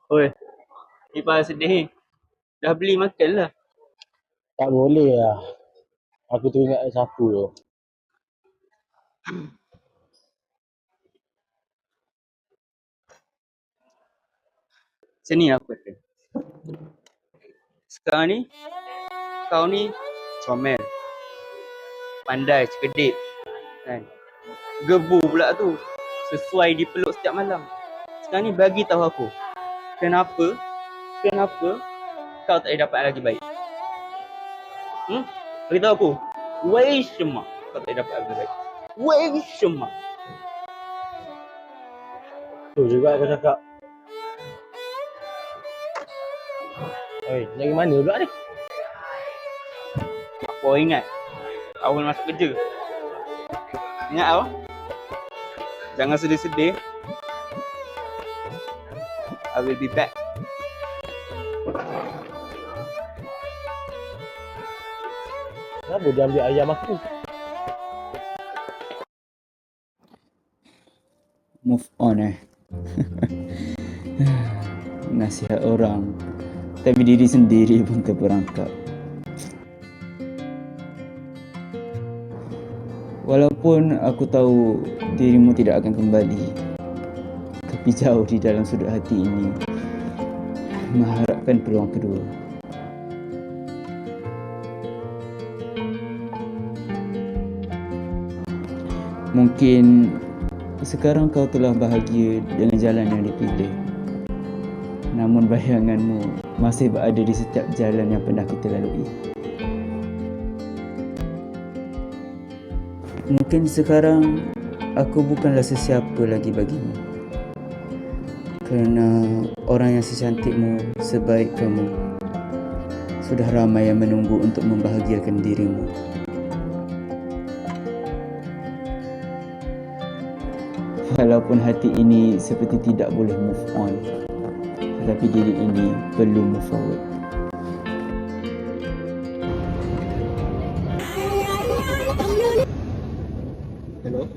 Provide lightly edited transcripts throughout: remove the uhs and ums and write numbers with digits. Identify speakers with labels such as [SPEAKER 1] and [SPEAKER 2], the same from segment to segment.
[SPEAKER 1] Oi, Ipah sedih ni. Dah beli makan lah.
[SPEAKER 2] Tak boleh lah. Aku teringat siapa tu.
[SPEAKER 1] Macam ni aku kata. Sekarang ni, kau ni comel. Pandai, cerdik. Kan? Gebu pula tu. Sesuai dipeluk setiap malam. Sekarang ni bagi tahu aku. Kenapa kau tak boleh dapat lagi baik? Beritahu aku. 为什么 kau tak boleh dapat lagi baik? 为什么
[SPEAKER 2] Tu juga aku cakap. Oi, dari mana pula ni?
[SPEAKER 1] Aku ingat awal masuk kerja. Ingat tau? Jangan sedih-sedih. I will be back.
[SPEAKER 2] Kenapa dia ambil ayam aku?
[SPEAKER 3] Move on Nasihat orang, tapi diri sendiri pun terperangkap. Walaupun aku tahu dirimu tidak akan kembali, tapi jauh di dalam sudut hati ini mengharapkan peluang kedua. Mungkin sekarang kau telah bahagia dengan jalan yang dipilih, namun bayanganmu masih berada di setiap jalan yang pernah kita lalui. Mungkin sekarang aku bukanlah sesiapa lagi bagimu, kerana orang yang secantikmu, sebaik kamu, sudah ramai yang menunggu untuk membahagiakan dirimu. Walaupun hati ini seperti tidak boleh move on, tetapi diri ini perlu move forward.
[SPEAKER 1] Hello?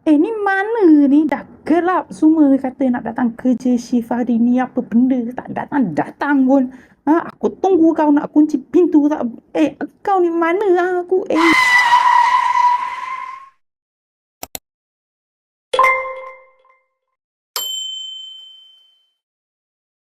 [SPEAKER 4] Ni mana ni? Dah gelap semua kata nak datang kerja shift hari ni. Apa benda tak datang pun. Aku tunggu kau nak kunci pintu tak. Kau ni mana aku?